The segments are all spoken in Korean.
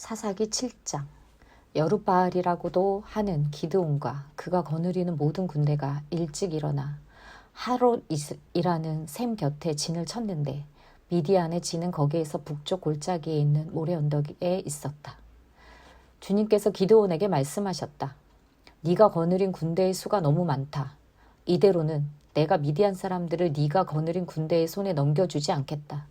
사사기 7장. 여룻바알이라고도 하는 기드온과 그가 거느리는 모든 군대가 일찍 일어나 하롯이라는 샘 곁에 진을 쳤는데 미디안의 진은 거기에서 북쪽 골짜기에 있는 모래 언덕에 있었다. 주님께서 기드온에게 말씀하셨다. 네가 거느린 군대의 수가 너무 많다. 이대로는 내가 미디안 사람들을 네가 거느린 군대의 손에 넘겨주지 않겠다.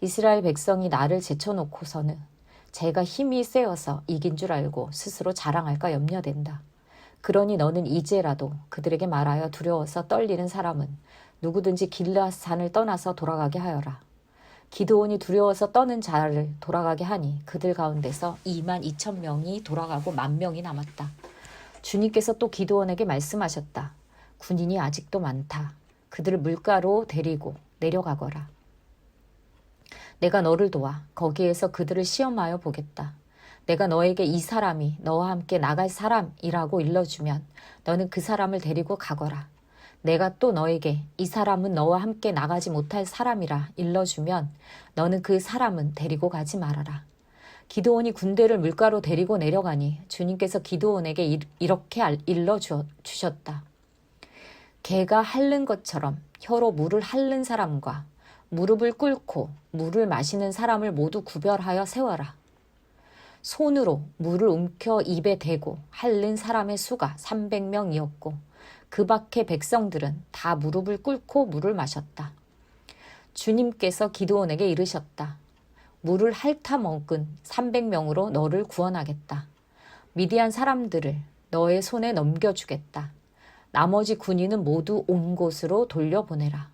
이스라엘 백성이 나를 제쳐놓고서는 제가 힘이 세어서 이긴 줄 알고 스스로 자랑할까 염려된다. 그러니 너는 이제라도 그들에게 말하여 두려워서 떨리는 사람은 누구든지 길르앗산을 떠나서 돌아가게 하여라. 기드온이 두려워서 떠는 자를 돌아가게 하니 그들 가운데서 22,000명이 돌아가고 10,000명이 남았다. 주님께서 또 기드온에게 말씀하셨다. 군인이 아직도 많다. 그들을 물가로 데리고 내려가거라. 내가 너를 도와 거기에서 그들을 시험하여 보겠다. 내가 너에게 이 사람이 너와 함께 나갈 사람이라고 일러주면 너는 그 사람을 데리고 가거라. 내가 또 너에게 이 사람은 너와 함께 나가지 못할 사람이라 일러주면 너는 그 사람은 데리고 가지 말아라. 기드온이 군대를 물가로 데리고 내려가니 주님께서 기드온에게 이렇게 일러주셨다. 개가 핥는 것처럼 혀로 물을 핥는 사람과 무릎을 꿇고 물을 마시는 사람을 모두 구별하여 세워라. 손으로 물을 움켜 입에 대고 핥는 사람의 수가 300명이었고 그 밖의 백성들은 다 무릎을 꿇고 물을 마셨다. 주님께서 기드온에게 이르셨다. 물을 핥아 먹은 300명으로 너를 구원하겠다. 미디안 사람들을 너의 손에 넘겨주겠다. 나머지 군인은 모두 온 곳으로 돌려보내라.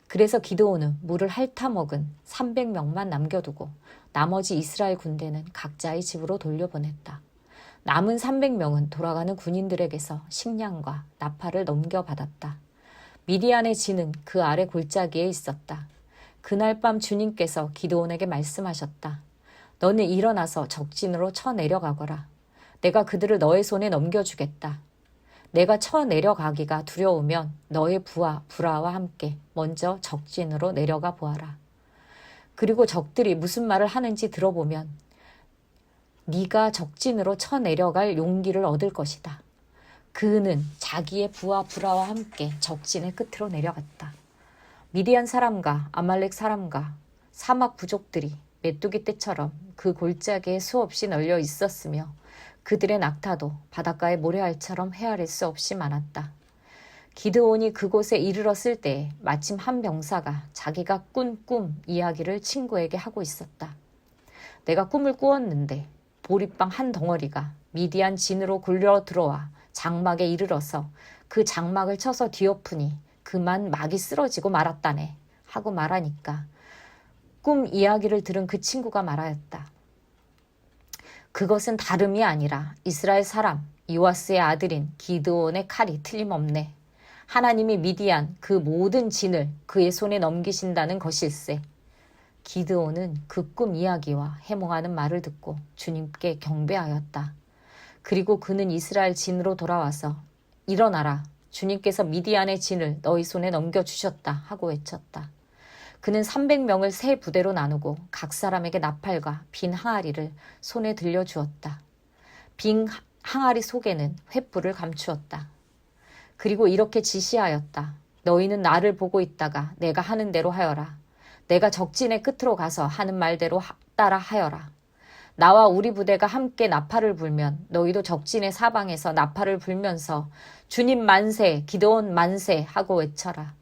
그래서 기드온은 물을 핥아 먹은 300명만 남겨두고 나머지 이스라엘 군대는 각자의 집으로 돌려보냈다. 남은 300명은 돌아가는 군인들에게서 식량과 나팔을 넘겨받았다. 미디안의 진은 그 아래 골짜기에 있었다. 그날 밤 주님께서 기드온에게 말씀하셨다. 너는 일어나서 적진으로 쳐내려가거라. 내가 그들을 너의 손에 넘겨주겠다. 내가 쳐내려가기가 두려우면 너의 부하 브라와 함께 먼저 적진으로 내려가 보아라. 그리고 적들이 무슨 말을 하는지 들어보면 네가 적진으로 쳐내려갈 용기를 얻을 것이다. 그는 자기의 부하 브라와 함께 적진의 끝으로 내려갔다. 미디안 사람과 아말렉 사람과 사막 부족들이 메뚜기 떼처럼 그 골짜기에 수없이 널려 있었으며 그들의 낙타도 바닷가의 모래알처럼 헤아릴 수 없이 많았다. 기드온이 그곳에 이르렀을 때에 마침 한 병사가 자기가 꾼 꿈 이야기를 친구에게 하고 있었다. 내가 꿈을 꾸었는데 보리빵 한 덩어리가 미디안 진으로 굴려 들어와 장막에 이르러서 그 장막을 쳐서 뒤엎으니 그만 막이 쓰러지고 말았다네 하고 말하니까 꿈 이야기를 들은 그 친구가 말하였다. 그것은 다름이 아니라 이스라엘 사람 요아스의 아들인 기드온의 칼이 틀림없네. 하나님이 미디안 그 모든 진을 그의 손에 넘기신다는 것일세. 기드온은 그 꿈 이야기와 해몽하는 말을 듣고 주님께 경배하였다. 그리고 그는 이스라엘 진으로 돌아와서 일어나라. 주님께서 미디안의 진을 너희 손에 넘겨주셨다 하고 외쳤다. 그는 300명을 세 부대로 나누고 각 사람에게 나팔과 빈 항아리를 손에 들려주었다. 빈 항아리 속에는 횃불을 감추었다. 그리고 이렇게 지시하였다. 너희는 나를 보고 있다가 내가 하는 대로 하여라. 내가 적진의 끝으로 가서 하는 말대로 따라 하여라. 나와 우리 부대가 함께 나팔을 불면 너희도 적진의 사방에서 나팔을 불면서 주님 만세, 기드온 만세 하고 외쳐라.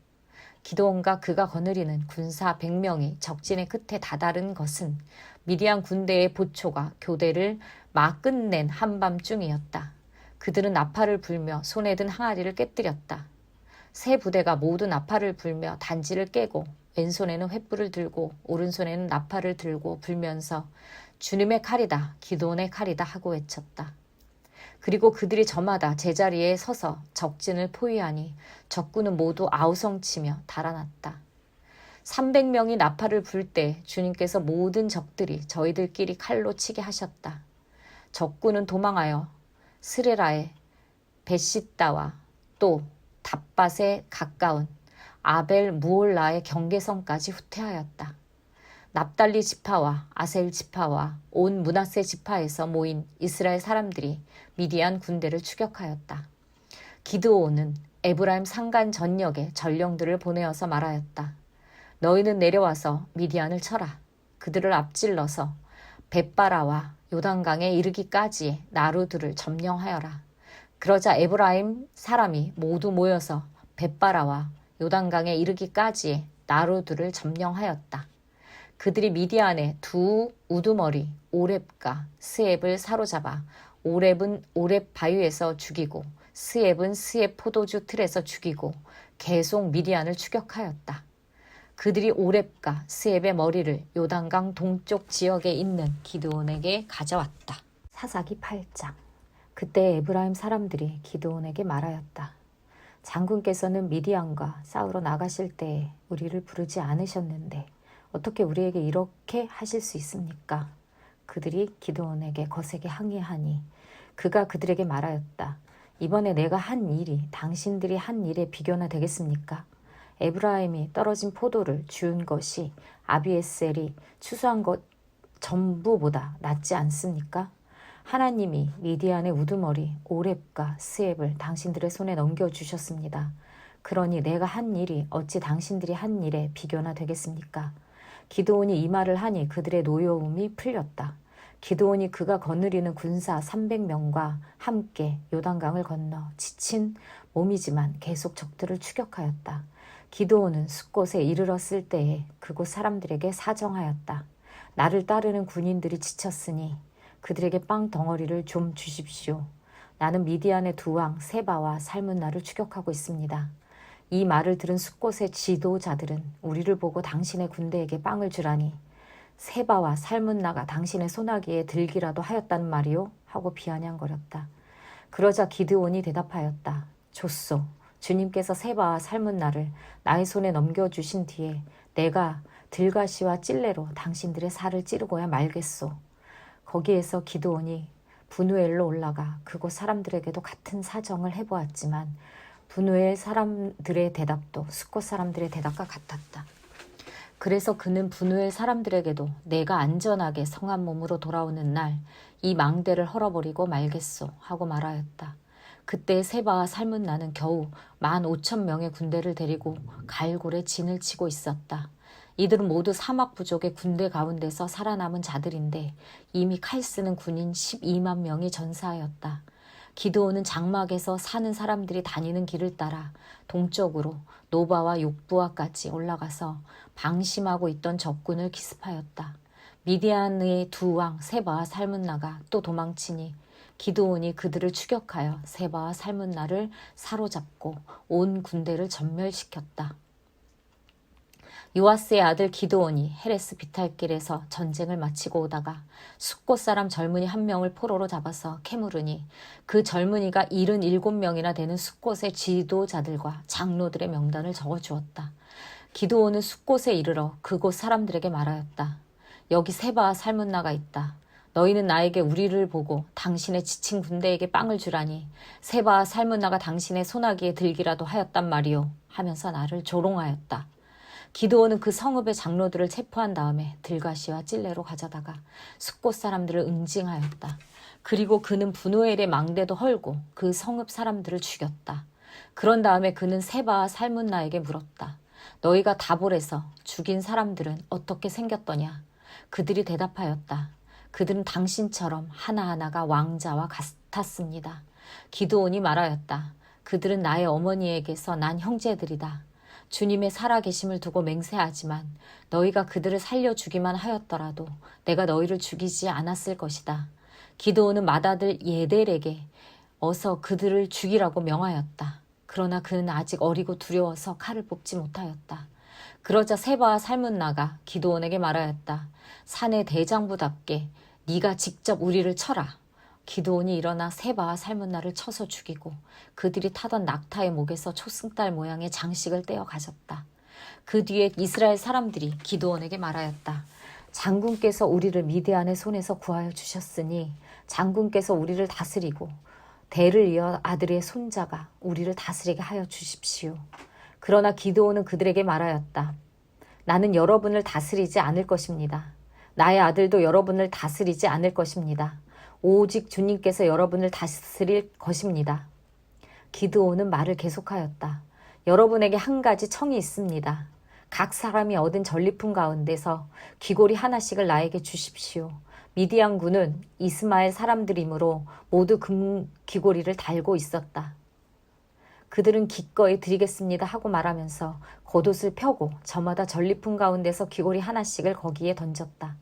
기드온과 그가 거느리는 군사 100명이 적진의 끝에 다다른 것은 미디안 군대의 보초가 교대를 막 끝낸 한밤중이었다. 그들은 나팔을 불며 손에 든 항아리를 깨뜨렸다. 세 부대가 모두 나팔을 불며 단지를 깨고 왼손에는 횃불을 들고 오른손에는 나팔을 들고 불면서 주님의 칼이다, 기드온의 칼이다 하고 외쳤다. 그리고 그들이 저마다 제자리에 서서 적진을 포위하니 적군은 모두 아우성치며 달아났다. 300명이 나팔을 불 때 주님께서 모든 적들이 저희들끼리 칼로 치게 하셨다. 적군은 도망하여 스레라의 벳시다와 또 답밭에 가까운 아벨 무올라의 경계선까지 후퇴하였다. 납달리 지파와 아셀 지파와 온 므낫세 지파에서 모인 이스라엘 사람들이 미디안 군대를 추격하였다. 기드온은 에브라임 산간 전역에 전령들을 보내어서 말하였다. 너희는 내려와서 미디안을 쳐라. 그들을 앞질러서 벳바라와 요단강에 이르기까지의 나루들을 점령하여라. 그러자 에브라임 사람이 모두 모여서 벳바라와 요단강에 이르기까지의 나루들을 점령하였다. 그들이 미디안의 두 우두머리 오렙과 스앱을 사로잡아 오렙은 오렙 바위에서 죽이고 스앱은 스앱 포도주 틀에서 죽이고 계속 미디안을 추격하였다. 그들이 오렙과 스앱의 머리를 요단강 동쪽 지역에 있는 기드온에게 가져왔다. 사사기 8장. 그때 에브라임 사람들이 기드온에게 말하였다. 장군께서는 미디안과 싸우러 나가실 때에 우리를 부르지 않으셨는데 어떻게 우리에게 이렇게 하실 수 있습니까? 그들이 기드온에게 거세게 항의하니 그가 그들에게 말하였다. 이번에 내가 한 일이 당신들이 한 일에 비교나 되겠습니까? 에브라임이 떨어진 포도를 주운 것이 아비에셀이 추수한 것 전부보다 낫지 않습니까? 하나님이 미디안의 우두머리 오렙과 스앱을 당신들의 손에 넘겨주셨습니다. 그러니 내가 한 일이 어찌 당신들이 한 일에 비교나 되겠습니까? 기드온이 이 말을 하니 그들의 노여움이 풀렸다. 기드온이 그가 거느리는 군사 300명과 함께 요단강을 건너 지친 몸이지만 계속 적들을 추격하였다. 기드온은 숫곳에 이르렀을 때에 그곳 사람들에게 사정하였다. 나를 따르는 군인들이 지쳤으니 그들에게 빵 덩어리를 좀 주십시오. 나는 미디안의 두 왕 세바와 살문나를 추격하고 있습니다. 이 말을 들은 숫곳의 지도자들은 우리를 보고 당신의 군대에게 빵을 주라니 세바와 살문나가 당신의 소나기에 들기라도 하였단 말이오? 하고 비아냥거렸다. 그러자 기드온이 대답하였다. 좋소. 주님께서 세바와 살문나를 나의 손에 넘겨주신 뒤에 내가 들가시와 찔레로 당신들의 살을 찌르고야 말겠소. 거기에서 기드온이 분우엘로 올라가 그곳 사람들에게도 같은 사정을 해보았지만 분우엘 사람들의 대답도 숫곳 사람들의 대답과 같았다. 그래서 그는 분우엘 사람들에게도 내가 안전하게 성한 몸으로 돌아오는 날 이 망대를 헐어버리고 말겠소 하고 말하였다. 그때 세바와 살문나는 겨우 15,000명의 군대를 데리고 갈골에 진을 치고 있었다. 이들은 모두 사막 부족의 군대 가운데서 살아남은 자들인데 이미 칼 쓰는 군인 12만 명이 전사하였다. 기드온은 장막에서 사는 사람들이 다니는 길을 따라 동쪽으로 노바와 욕부아까지 올라가서 방심하고 있던 적군을 기습하였다. 미디안의 두 왕 세바와 살문나가 또 도망치니 기드온이 그들을 추격하여 세바와 살문나를 사로잡고 온 군대를 전멸시켰다. 요아스의 아들 기드온이 헤레스 비탈길에서 전쟁을 마치고 오다가 숫곳 사람 젊은이 한 명을 포로로 잡아서 캐물으니 그 젊은이가 77명이나 되는 숫곳의 지도자들과 장로들의 명단을 적어주었다. 기드온은 숫곳에 이르러 그곳 사람들에게 말하였다. 여기 세바와 살문나가 있다. 너희는 나에게 우리를 보고 당신의 지친 군대에게 빵을 주라니 세바와 살문나가 당신의 소나기에 들기라도 하였단 말이오 하면서 나를 조롱하였다. 기드온은 그 성읍의 장로들을 체포한 다음에 들가시와 찔레로 가져다가 숫곳 사람들을 응징하였다. 그리고 그는 분우엘의 망대도 헐고 그 성읍 사람들을 죽였다. 그런 다음에 그는 세바와 살문나에게 물었다. 너희가 다볼에서 죽인 사람들은 어떻게 생겼더냐? 그들이 대답하였다. 그들은 당신처럼 하나하나가 왕자와 같았습니다. 기드온이 말하였다. 그들은 나의 어머니에게서 난 형제들이다. 주님의 살아계심을 두고 맹세하지만 너희가 그들을 살려주기만 하였더라도 내가 너희를 죽이지 않았을 것이다. 기드온은 맏아들 예델에게 어서 그들을 죽이라고 명하였다. 그러나 그는 아직 어리고 두려워서 칼을 뽑지 못하였다. 그러자 세바와 살문나가 기드온에게 말하였다. 산의 대장부답게 네가 직접 우리를 쳐라. 기드온이 일어나 세바와 살문나를 쳐서 죽이고 그들이 타던 낙타의 목에서 초승달 모양의 장식을 떼어 가졌다. 그 뒤에 이스라엘 사람들이 기드온에게 말하였다. 장군께서 우리를 미디안의 손에서 구하여 주셨으니 장군께서 우리를 다스리고 대를 이어 아들의 손자가 우리를 다스리게 하여 주십시오. 그러나 기드온은 그들에게 말하였다. 나는 여러분을 다스리지 않을 것입니다. 나의 아들도 여러분을 다스리지 않을 것입니다. 오직 주님께서 여러분을 다스릴 것입니다. 기드온은 말을 계속하였다. 여러분에게 한 가지 청이 있습니다. 각 사람이 얻은 전리품 가운데서 귀고리 하나씩을 나에게 주십시오. 미디안군은 이스마엘 사람들이므로 모두 금 귀고리를 달고 있었다. 그들은 기꺼이 드리겠습니다 하고 말하면서 겉옷을 펴고 저마다 전리품 가운데서 귀고리 하나씩을 거기에 던졌다.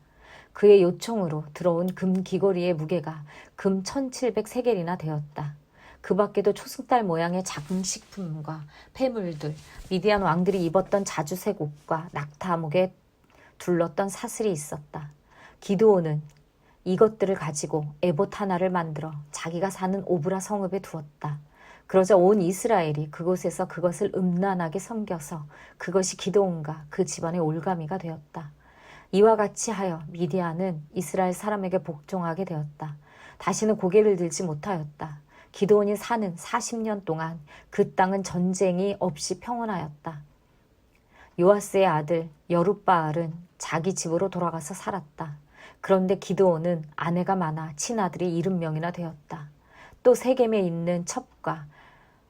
그의 요청으로 들어온 금 귀고리의 무게가 금 1700세겔이나 되었다. 그 밖에도 초승달 모양의 장식품과 폐물들, 미디안 왕들이 입었던 자주색 옷과 낙타목에 둘렀던 사슬이 있었다. 기드온은 이것들을 가지고 에봇 하나를 만들어 자기가 사는 오브라 성읍에 두었다. 그러자 온 이스라엘이 그곳에서 그것을 음란하게 섬겨서 그것이 기드온과 그 집안의 올가미가 되었다. 이와 같이 하여 미디안은 이스라엘 사람에게 복종하게 되었다. 다시는 고개를 들지 못하였다. 기드온이 사는 40년 동안 그 땅은 전쟁이 없이 평온하였다. 요아스의 아들 여룻바알은 자기 집으로 돌아가서 살았다. 그런데 기드온은 아내가 많아 친아들이 70명이나 되었다. 또 세겜에 있는 첩과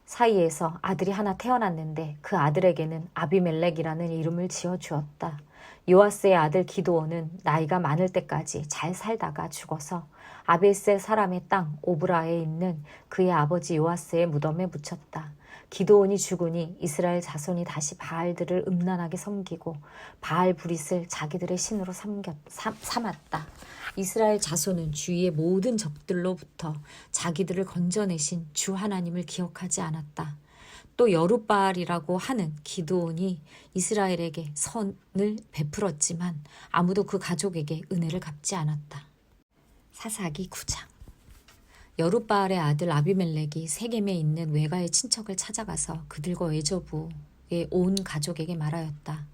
사이에서 아들이 하나 태어났는데 그 아들에게는 아비멜렉이라는 이름을 지어주었다. 요아스의 아들 기드온은 나이가 많을 때까지 잘 살다가 죽어서 아베스 사람의 땅 오브라에 있는 그의 아버지 요아스의 무덤에 묻혔다. 기드온이 죽으니 이스라엘 자손이 다시 바알들을 음란하게 섬기고 바알 브릿을 자기들의 신으로 삼았다. 이스라엘 자손은 주위의 모든 적들로부터 자기들을 건져내신 주 하나님을 기억하지 않았다. 또 여룻바알이라고 하는 기드온이 이스라엘에게 선을 베풀었지만 아무도 그 가족에게 은혜를 갚지 않았다. 사사기 9장. 여룻바알의 아들 아비멜렉이 세겜에 있는 외가의 친척을 찾아가서 그들과 외조부의 온 가족에게 말하였다.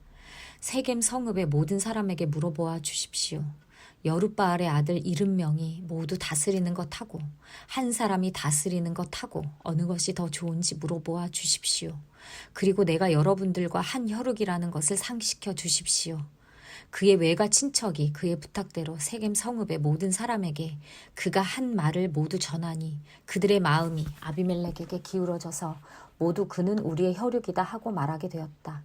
세겜 성읍의 모든 사람에게 물어보아 주십시오. 여룻바알의 아들 70명이 모두 다스리는 것하고 한 사람이 다스리는 것하고 어느 것이 더 좋은지 물어보아 주십시오. 그리고 내가 여러분들과 한 혈육이라는 것을 상시켜 주십시오. 그의 외가 친척이 그의 부탁대로 세겜 성읍의 모든 사람에게 그가 한 말을 모두 전하니 그들의 마음이 아비멜렉에게 기울어져서 모두 그는 우리의 혈육이다 하고 말하게 되었다.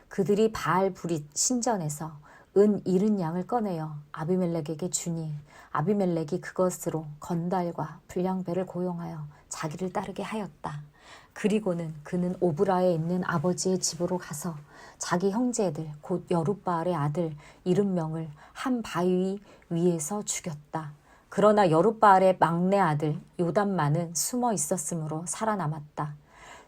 그들이 바알 브릿 신전에서 은 70양을 꺼내어 아비멜렉에게 주니 아비멜렉이 그것으로 건달과 불량배를 고용하여 자기를 따르게 하였다. 그리고는 그는 오브라에 있는 아버지의 집으로 가서 자기 형제들 곧 여룻바알의 아들 70명을 한 바위 위에서 죽였다. 그러나 여룻바알의 막내 아들 요담만은 숨어 있었으므로 살아남았다.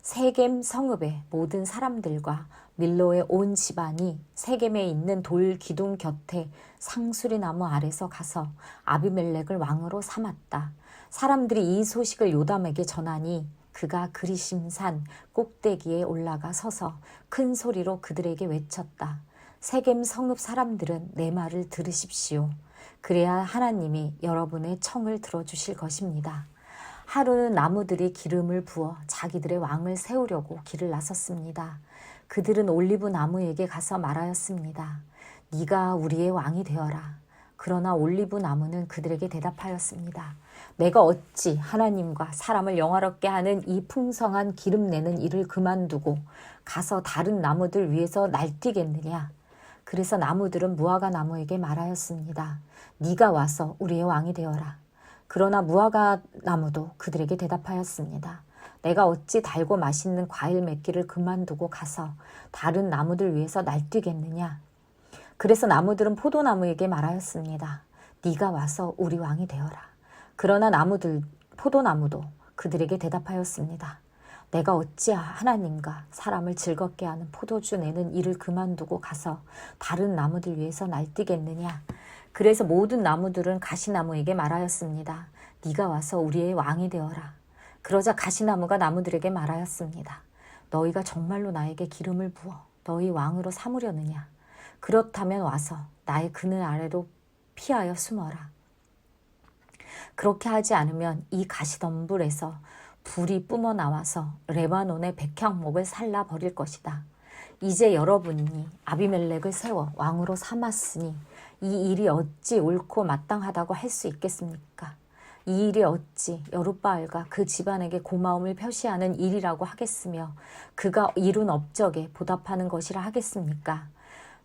세겜 성읍의 모든 사람들과 밀로의 온 집안이 세겜에 있는 돌 기둥 곁에 상수리 나무 아래서 가서 아비멜렉을 왕으로 삼았다. 사람들이 이 소식을 요담에게 전하니 그가 그리심산 꼭대기에 올라가 서서 큰 소리로 그들에게 외쳤다. 세겜 성읍 사람들은 내 말을 들으십시오. 그래야 하나님이 여러분의 청을 들어주실 것입니다. 하루는 나무들이 기름을 부어 자기들의 왕을 세우려고 길을 나섰습니다. 그들은 올리브 나무에게 가서 말하였습니다. 네가 우리의 왕이 되어라. 그러나 올리브 나무는 그들에게 대답하였습니다. 내가 어찌 하나님과 사람을 영화롭게 하는 이 풍성한 기름 내는 일을 그만두고 가서 다른 나무들 위에서 날뛰겠느냐. 그래서 나무들은 무화과 나무에게 말하였습니다. 네가 와서 우리의 왕이 되어라. 그러나 무화과 나무도 그들에게 대답하였습니다. 내가 어찌 달고 맛있는 과일 맺기를 그만두고 가서 다른 나무들 위에서 날뛰겠느냐. 그래서 나무들은 포도나무에게 말하였습니다. 네가 와서 우리 왕이 되어라. 그러나 포도나무도 그들에게 대답하였습니다. 내가 어찌 하나님과 사람을 즐겁게 하는 포도주 내는 일을 그만두고 가서 다른 나무들 위에서 날뛰겠느냐. 그래서 모든 나무들은 가시나무에게 말하였습니다. 네가 와서 우리의 왕이 되어라. 그러자 가시나무가 나무들에게 말하였습니다. 너희가 정말로 나에게 기름을 부어 너희 왕으로 삼으려느냐. 그렇다면 와서 나의 그늘 아래로 피하여 숨어라. 그렇게 하지 않으면 이 가시덤불에서 불이 뿜어 나와서 레바논의 백향목을 살라버릴 것이다. 이제 여러분이 아비멜렉을 세워 왕으로 삼았으니 이 일이 어찌 옳고 마땅하다고 할 수 있겠습니까? 이 일이 어찌 여룻바알과 그 집안에게 고마움을 표시하는 일이라고 하겠으며 그가 이룬 업적에 보답하는 것이라 하겠습니까?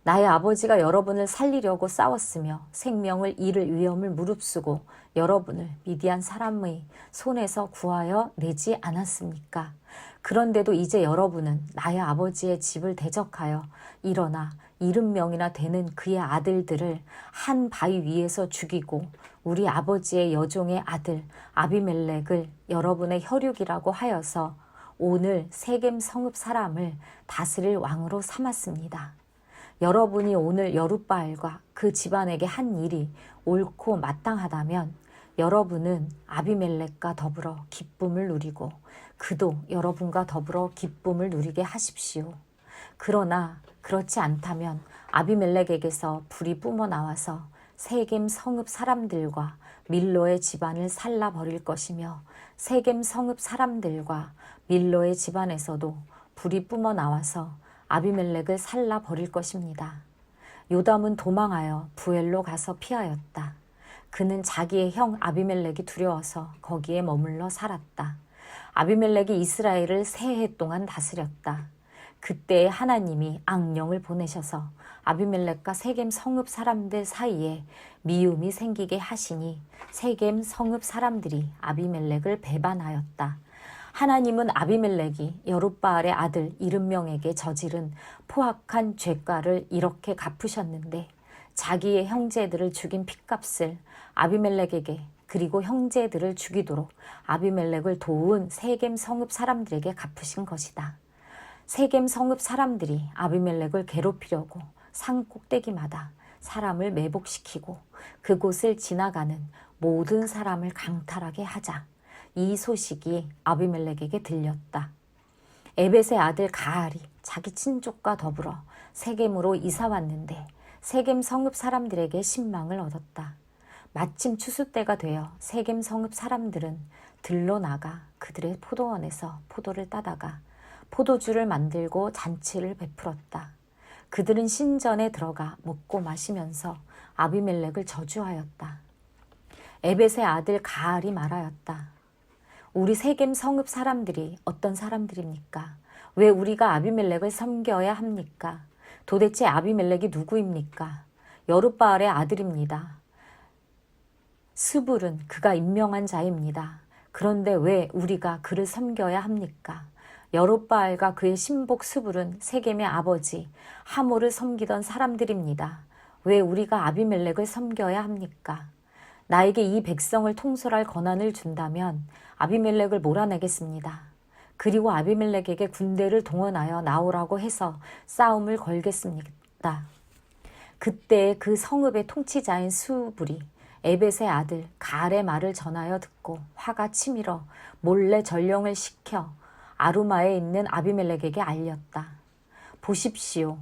나의 아버지가 여러분을 살리려고 싸웠으며 생명을 잃을 위험을 무릅쓰고 여러분을 미디안 사람의 손에서 구하여 내지 않았습니까? 그런데도 이제 여러분은 나의 아버지의 집을 대적하여 일어나 70명이나 되는 그의 아들들을 한 바위 위에서 죽이고 우리 아버지의 여종의 아들 아비멜렉을 여러분의 혈육이라고 하여서 오늘 세겜 성읍 사람을 다스릴 왕으로 삼았습니다. 여러분이 오늘 여룻바알과 그 집안에게 한 일이 옳고 마땅하다면 여러분은 아비멜렉과 더불어 기쁨을 누리고 그도 여러분과 더불어 기쁨을 누리게 하십시오. 그러나 그렇지 않다면 아비멜렉에게서 불이 뿜어 나와서 세겜 성읍 사람들과 밀로의 집안을 살라버릴 것이며 세겜 성읍 사람들과 밀로의 집안에서도 불이 뿜어 나와서 아비멜렉을 살라버릴 것입니다. 요담은 도망하여 부엘로 가서 피하였다. 그는 자기의 형 아비멜렉이 두려워서 거기에 머물러 살았다. 아비멜렉이 이스라엘을 세 해 동안 다스렸다. 그때 하나님이 악령을 보내셔서 아비멜렉과 세겜 성읍 사람들 사이에 미움이 생기게 하시니 세겜 성읍 사람들이 아비멜렉을 배반하였다. 하나님은 아비멜렉이 여룻바알의 아들 70명에게 저지른 포악한 죄가를 이렇게 갚으셨는데 자기의 형제들을 죽인 핏값을 아비멜렉에게 그리고 형제들을 죽이도록 아비멜렉을 도운 세겜 성읍 사람들에게 갚으신 것이다. 세겜 성읍 사람들이 아비멜렉을 괴롭히려고 산 꼭대기마다 사람을 매복시키고 그곳을 지나가는 모든 사람을 강탈하게 하자 이 소식이 아비멜렉에게 들렸다. 에벳의 아들 가알이 자기 친족과 더불어 세겜으로 이사 왔는데 세겜 성읍 사람들에게 신망을 얻었다. 마침 추수 때가 되어 세겜 성읍 사람들은 들로 나가 그들의 포도원에서 포도를 따다가 포도주를 만들고 잔치를 베풀었다. 그들은 신전에 들어가 먹고 마시면서 아비멜렉을 저주하였다. 에벳의 아들 가알이 말하였다. 우리 세겜 성읍 사람들이 어떤 사람들입니까? 왜 우리가 아비멜렉을 섬겨야 합니까? 도대체 아비멜렉이 누구입니까? 여룻바알의 아들입니다. 스불은 그가 임명한 자입니다. 그런데 왜 우리가 그를 섬겨야 합니까? 여룻바알과 그의 신복 스불은 세겜의 아버지 하몰을 섬기던 사람들입니다. 왜 우리가 아비멜렉을 섬겨야 합니까? 나에게 이 백성을 통솔할 권한을 준다면 아비멜렉을 몰아내겠습니다. 그리고 아비멜렉에게 군대를 동원하여 나오라고 해서 싸움을 걸겠습니다. 그때 그 성읍의 통치자인 스불이 에벳의 아들 가알의 말을 전하여 듣고 화가 치밀어 몰래 전령을 시켜 아루마에 있는 아비멜렉에게 알렸다. 보십시오.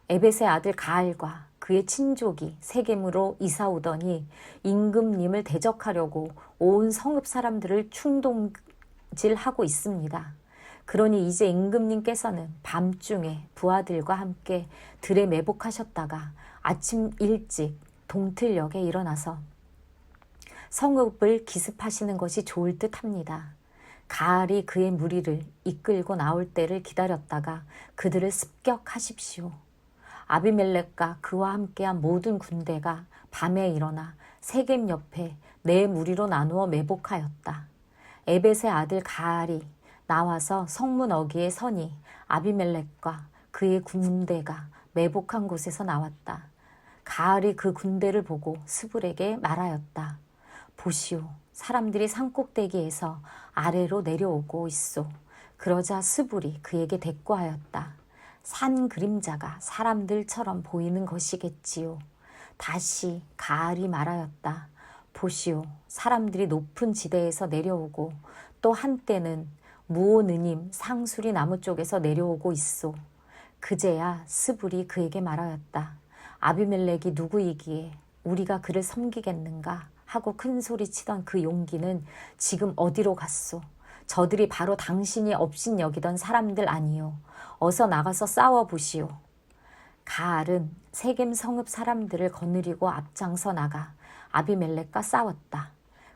에벳의 아들 가알과 그의 친족이 세겜으로 이사 오더니 임금님을 대적하려고 온 성읍 사람들을 충동질하고 있습니다. 그러니 이제 임금님께서는 밤중에 부하들과 함께 들에 매복하셨다가 아침 일찍 동틀역에 일어나서 성읍을 기습하시는 것이 좋을 듯합니다. 가알이 그의 무리를 이끌고 나올 때를 기다렸다가 그들을 습격하십시오. 아비멜렉과 그와 함께한 모든 군대가 밤에 일어나 세겜 옆에 네 무리로 나누어 매복하였다. 에벳의 아들 가알이 나와서 성문 어귀에 서니 아비멜렉과 그의 군대가 매복한 곳에서 나왔다. 가알이 그 군대를 보고 스불에게 말하였다. 보시오, 사람들이 산꼭대기에서 아래로 내려오고 있소. 그러자 스불이 그에게 대꾸하였다. 산 그림자가 사람들처럼 보이는 것이겠지요. 다시 가알이 말하였다. 보시오, 사람들이 높은 지대에서 내려오고 또 한때는 무오느님 상수리 나무 쪽에서 내려오고 있소. 그제야 스불이 그에게 말하였다. 아비멜렉이 누구이기에 우리가 그를 섬기겠는가 하고 큰 소리 치던 그 용기는 지금 어디로 갔소? 저들이 바로 당신이 업신 여기던 사람들 아니요. 어서 나가서 싸워보시오. 가알은 세겜 성읍 사람들을 거느리고 앞장서 나가 아비멜렉과 싸웠다.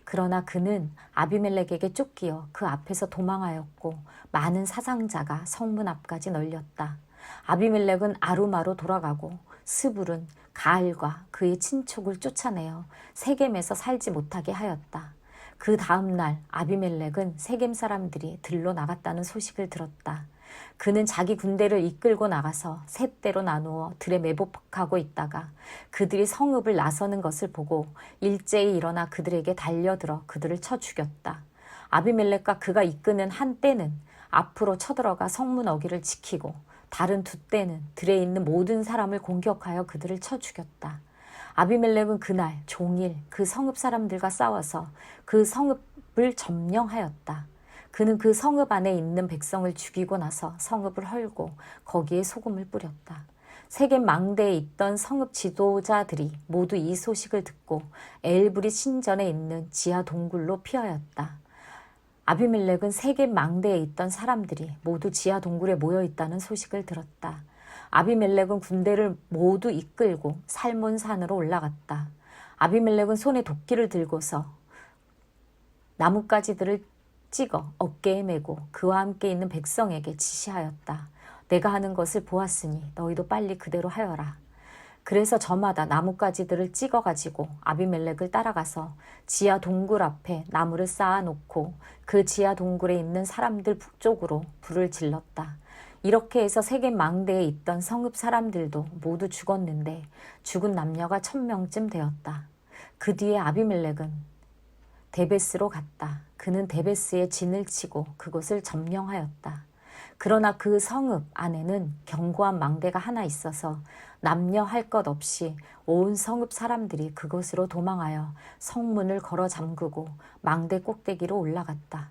그러나 그는 아비멜렉에게 쫓기어 그 앞에서 도망하였고 많은 사상자가 성문 앞까지 널렸다. 아비멜렉은 아루마로 돌아가고 스불은 가알과 그의 친족을 쫓아내어 세겜에서 살지 못하게 하였다. 그 다음 날 아비멜렉은 세겜 사람들이 들로 나갔다는 소식을 들었다. 그는 자기 군대를 이끌고 나가서 셋대로 나누어 들에 매복하고 있다가 그들이 성읍을 나서는 것을 보고 일제히 일어나 그들에게 달려들어 그들을 쳐 죽였다. 아비멜렉과 그가 이끄는 한 떼는 앞으로 쳐들어가 성문 어귀를 지키고 다른 두 떼는 들에 있는 모든 사람을 공격하여 그들을 쳐 죽였다. 아비멜렉은 그날 종일 그 성읍 사람들과 싸워서 그 성읍을 점령하였다. 그는 그 성읍 안에 있는 백성을 죽이고 나서 성읍을 헐고 거기에 소금을 뿌렸다. 세겜 망대에 있던 성읍 지도자들이 모두 이 소식을 듣고 엘브릿 신전에 있는 지하 동굴로 피하였다. 아비멜렉은 세겜 망대에 있던 사람들이 모두 지하 동굴에 모여 있다는 소식을 들었다. 아비멜렉은 군대를 모두 이끌고 살몬산으로 올라갔다. 아비멜렉은 손에 도끼를 들고서 나뭇가지들을 찍어 어깨에 메고 그와 함께 있는 백성에게 지시하였다. 내가 하는 것을 보았으니 너희도 빨리 그대로 하여라. 그래서 저마다 나뭇가지들을 찍어가지고 아비멜렉을 따라가서 지하 동굴 앞에 나무를 쌓아놓고 그 지하 동굴에 있는 사람들 북쪽으로 불을 질렀다. 이렇게 해서 세겜 망대에 있던 성읍 사람들도 모두 죽었는데 죽은 남녀가 1000명쯤 되었다. 그 뒤에 아비멜렉은 데베스로 갔다. 그는 데베스에 진을 치고 그곳을 점령하였다. 그러나 그 성읍 안에는 견고한 망대가 하나 있어서 남녀 할 것 없이 온 성읍 사람들이 그곳으로 도망하여 성문을 걸어 잠그고 망대 꼭대기로 올라갔다.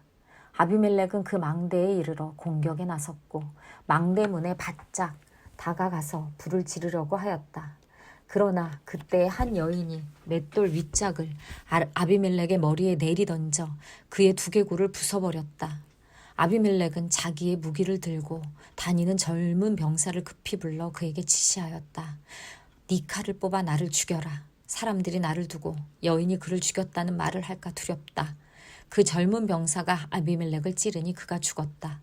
아비멜렉은 그 망대에 이르러 공격에 나섰고 망대문에 바짝 다가가서 불을 지르려고 하였다. 그러나 그때 한 여인이 맷돌 윗짝을 아비멜렉의 머리에 내리던져 그의 두개골을 부숴버렸다. 아비멜렉은 자기의 무기를 들고 다니는 젊은 병사를 급히 불러 그에게 지시하였다. 네 칼을 뽑아 나를 죽여라. 사람들이 나를 두고 여인이 그를 죽였다는 말을 할까 두렵다. 그 젊은 병사가 아비멜렉을 찌르니 그가 죽었다.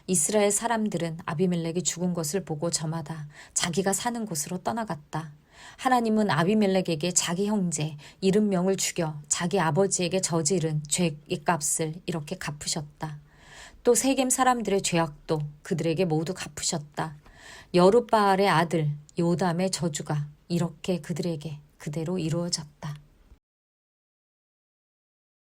이스라엘 사람들은 아비멜렉이 죽은 것을 보고 저마다 자기가 사는 곳으로 떠나갔다. 하나님은 아비멜렉에게 자기 형제 70명을 죽여 자기 아버지에게 저지른 죄의 값을 이렇게 갚으셨다. 또 세겜 사람들의 죄악도 그들에게 모두 갚으셨다. 여룻바알의 아들 요담의 저주가 이렇게 그들에게 그대로 이루어졌다.